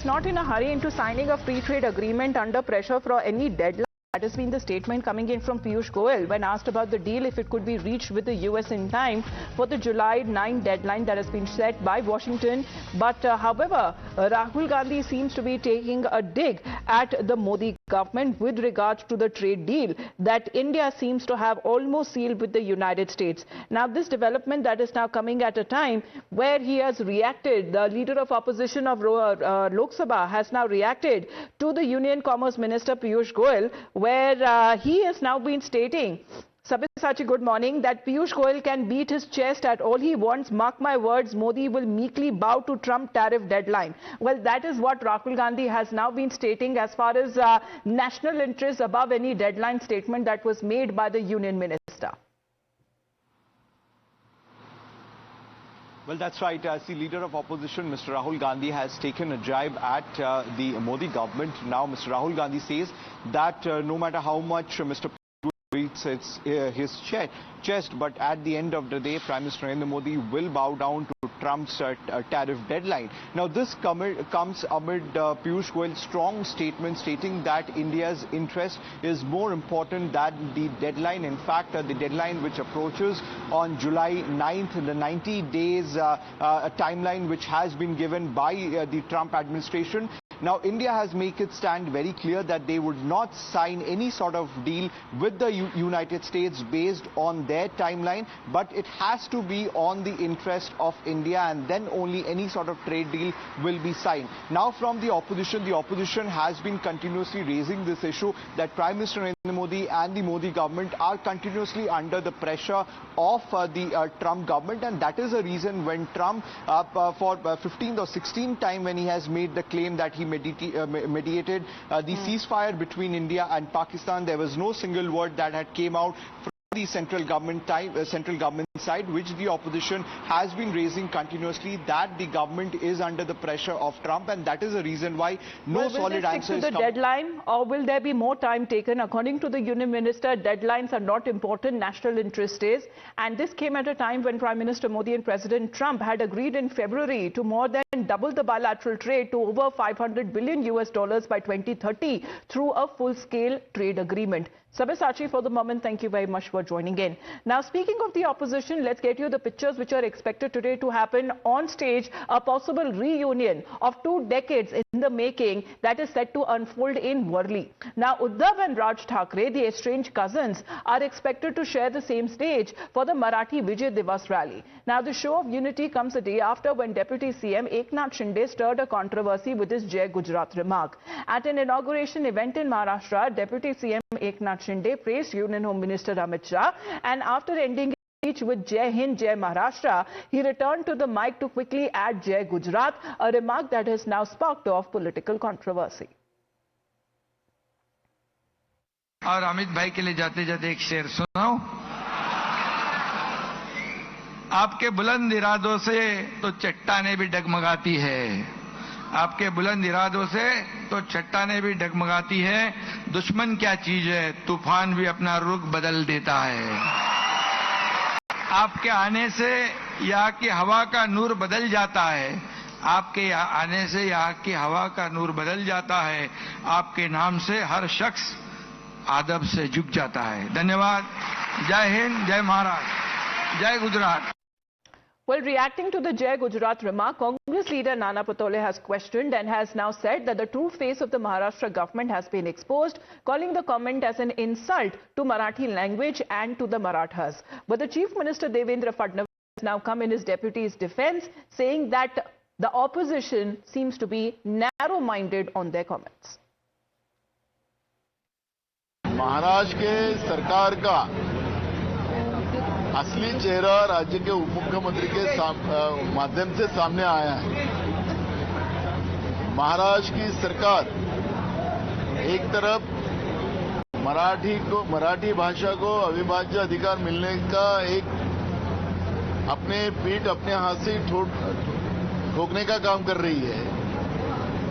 not in a hurry into signing a free trade agreement under pressure for any deadline. That has been the statement coming in from Piyush Goyal when asked about the deal if it could be reached with the US in time for the July 9 deadline that has been set by Washington. But however, Rahul Gandhi seems to be taking a dig at the Modi government with regards to the trade deal that India seems to have almost sealed with the United States. Now, this development that is now coming at a time where he has reacted, the leader of opposition of Lok Sabha has now reacted to the Union Commerce Minister Piyush Goyal, where he has now been stating, Sabyasachi, good morning, that Piyush Goyal can beat his chest at all he wants. Mark my words, Modi will meekly bow to Trump tariff deadline. Well, that is what Rahul Gandhi has now been stating as far as national interest above any deadline statement that was made by the Union Minister. Well, that's right. As the leader of opposition, Mr. Rahul Gandhi has taken a jibe at the Modi government. Now, Mr. Rahul Gandhi says that no matter how much Mr. beats his chest, but at the end of the day, Prime Minister Narendra Modi will bow down to Trump's tariff deadline. Now, this comes amid Piyush Goyal's strong statement stating that India's interest is more important than the deadline. In fact, the deadline which approaches on July 9th, the 90 days timeline which has been given by the Trump administration. Now, India has made its stand very clear that they would not sign any sort of deal with the United States based on their timeline, but it has to be on the interest of India, and then only any sort of trade deal will be signed. Now, from the opposition has been continuously raising this issue that Prime Minister Narendra Modi and the Modi government are continuously under the pressure of the Trump government, and that is the reason when Trump, for 15th or 16th time, when he has made the claim that he mediated the ceasefire between India and Pakistan, there was no single word that had came out from the central government side, which the opposition has been raising continuously, that the government is under the pressure of Trump, and that is the reason why no solid answer is coming. Will they stick to the deadline, or will there be more time taken? According to the Union Minister, deadlines are not important, national interest is. And this came at a time when Prime Minister Modi and President Trump had agreed in February to more than double the bilateral trade to over $500 billion by 2030 through a full-scale trade agreement. Sabyasachi, for the moment, thank you very much for joining in. Now, speaking of the opposition, let's get you the pictures which are expected today to happen on stage, a possible reunion of 2 decades in the making that is set to unfold in Worli. Now, Uddhav and Raj Thackeray, the estranged cousins, are expected to share the same stage for the Marathi Vijay Divas rally. Now, the show of unity comes a day after when Deputy CM Eknath Shinde stirred a controversy with his Jai Gujarat remark. At an inauguration event in Maharashtra, Deputy CM Eknath Shinde praised Union Home Minister Amit Shah, and after ending his speech with Jai Hind, Jai Maharashtra, he returned to the mic to quickly add Jai Gujarat, a remark that has now sparked off political controversy. और अमित भाई के लिए जाते जाते एक शेर सुनाओ। आपके बुलंद इरादों से तो चट्टानें भी डगमगाती है, आपके बुलंद इरादों से तो चट्टानें भी डगमगाती है, दुश्मन क्या चीज है, तूफान भी अपना रुख बदल देता है। आपके आने से यहाँ की हवा का नूर बदल जाता है, आपके आने से यहाँ की हवा का नूर बदल जाता है, आपके नाम से हर शख्स आदब से झुक जाता है। धन्यवाद। जय हिंद, जय महाराष्ट्र, जय Gujarat. Well, reacting to the Jai Gujarat remark, Congress leader Nana Patole has questioned and has now said that the true face of the Maharashtra government has been exposed, calling the comment as an insult to Marathi language and to the Marathas. But the Chief Minister Devendra Fadnavis has now come in his deputy's defense, saying that the opposition seems to be narrow-minded on their comments. Maharashtra के सरकार का असली चेहरा राज्य के उप मुख्यमंत्री के माध्यम से सामने आया है। महाराष्ट्र की सरकार एक तरफ मराठी भाषा को अविभाज्य अधिकार मिलने का एक अपने पीठ अपने हाथ से ठोकने का काम कर रही है,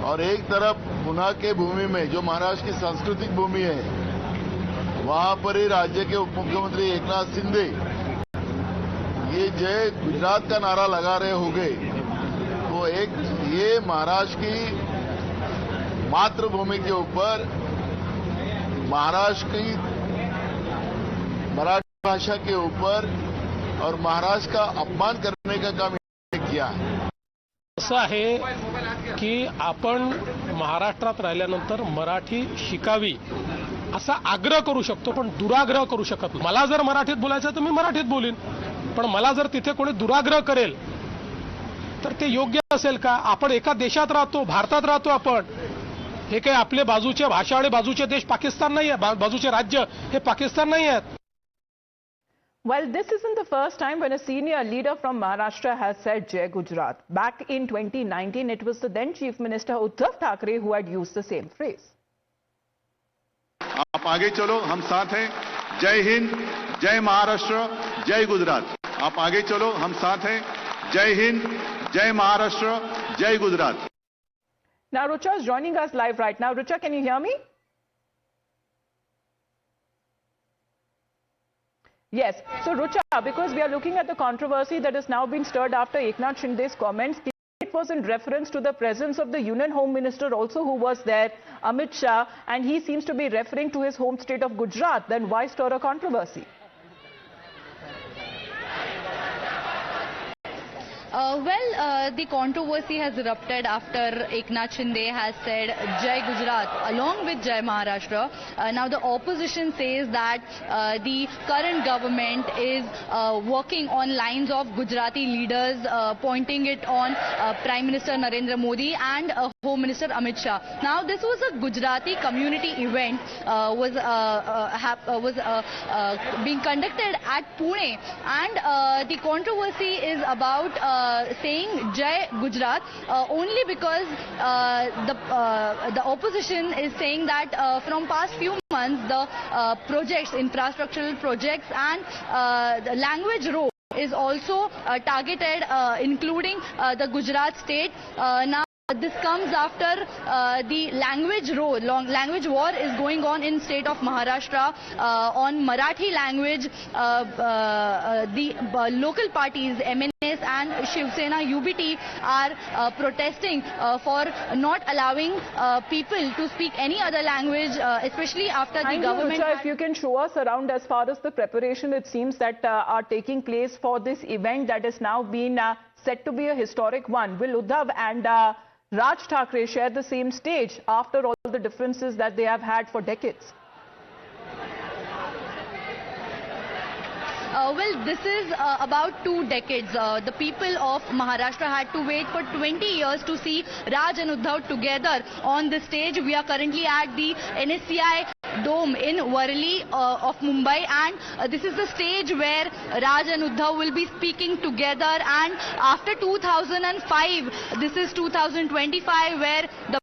और एक तरफ पुणे के भूमि में जो महाराष्ट्र की सांस्कृतिक भूमि है, वहां पर ही राज्य के उप मुख्यमंत्री एकनाथ शिंदे ये जय गुजरात का नारा लगा रहे होंगे, तो एक ये महाराष्ट्र की मातृभूमि के ऊपर महाराष्ट्र की मराठी भाषा के ऊपर और महाराष्ट्र का अपमान करने का काम इन्होंने किया है। असं आहे की आपण महाराष्ट्रात राहिल्यानंतर मराठी शिकावी असा आग्रह करू शकतो, पण दुराग्रह करू शकत नाही. मला जर मराठीत बोलायचं तर मी मराठीत बोलीन, पण मला जर तिथे कोणी दुराग्रह करेल तर ते योग्य असेल का? आपण एका देशात राहतो, भारतात राहतो आपण. हे काही आपले बाजूचे भाषा आणि बाजूचे देश पाकिस्तान नाही आहे, बाजूचे राज्य हे पाकिस्तान नाही आहेत. Well, this isn't the first time when a senior leader from Maharashtra has said Jai Gujarat. Back in 2019, it was the then Chief Minister Uddhav Thackeray who had used the same phrase. आप आगे चलो, हम साथ हैं. जय हिंद, जय महाराष्ट्र, जय गुजरात. आप आगे चलो, हम साथ हैं. जय हिंद, जय महाराष्ट्र, जय Gujarat. Now, Rucha is joining us live right now. Rucha, can you hear me? Yes. So, Rucha, because we are looking at the controversy that has now been stirred after Eknath Shinde's comments, it was in reference to the presence of the Union Home Minister also who was there, Amit Shah, and he seems to be referring to his home state of Gujarat. Then why stir a controversy? The controversy has erupted after Eknath Shinde has said Jai Gujarat along with Jai Maharashtra. Now the opposition says that the current government is working on lines of Gujarati leaders, pointing it on Prime Minister Narendra Modi and Home Minister Amit Shah. Now this was a Gujarati community event was being conducted at Pune, and the controversy is about saying Jai Gujarat only because the opposition is saying that from past few months the projects, infrastructural projects and the language row is also targeted, including the Gujarat state. Now this comes after the language war is going on in state of Maharashtra on Marathi language. The local parties MNS and Shiv Sena UBT are protesting for not allowing people to speak any other language, especially after the government. Rucha, if you can show us around as far as the preparation it seems that are taking place for this event that has now been said to be a historic one. Will Uddhav and Raj Thackeray share the same stage after all the differences that they have had for decades? Well, this is about 2 decades. The people of Maharashtra had to wait for 20 years to see Raj and Uddhav together on the stage. We are currently at the NSCI Dome in Worli of Mumbai, and this is the stage where Raj and Uddhav will be speaking together. And after 2005, this is 2025 where the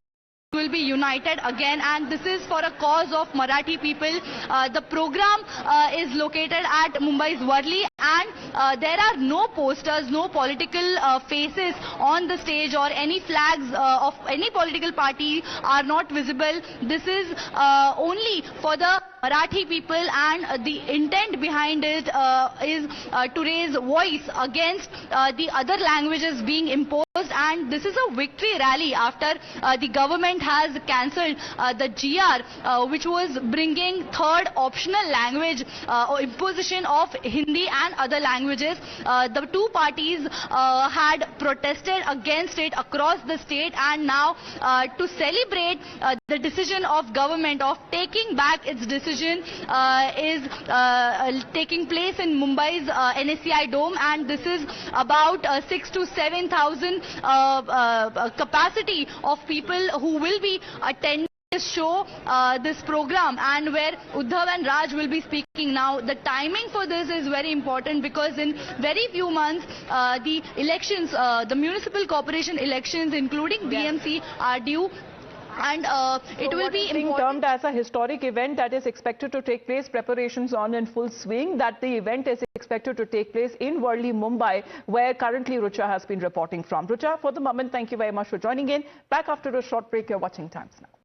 will be united again, and this is for a cause of Marathi people. The program is located at Mumbai's Worli, and there are no posters, no political faces on the stage, or any flags of any political party are not visible. This is only for the Marathi people, and the intent behind it is to raise voice against the other languages being imposed. And this is a victory rally after the government has cancelled the GR, which was bringing third optional language or imposition of Hindi and other languages. The two parties had protested against it across the state, and now to celebrate the decision of government of taking back its decision is taking place in Mumbai's NSCI Dome, and this is about 6,000 to 7,000 capacity of people who will be attending this show, this program, and where Uddhav and Raj will be speaking. Now the timing for this is very important because in very few months the elections, the municipal corporation elections including BMC are due. And it will be being termed as a historic event that is expected to take place. Preparations on in full swing. That the event is expected to take place in Worli, Mumbai, where currently Rucha has been reporting from. Rucha, for the moment, thank you very much for joining in. Back after a short break, you're watching Times Now.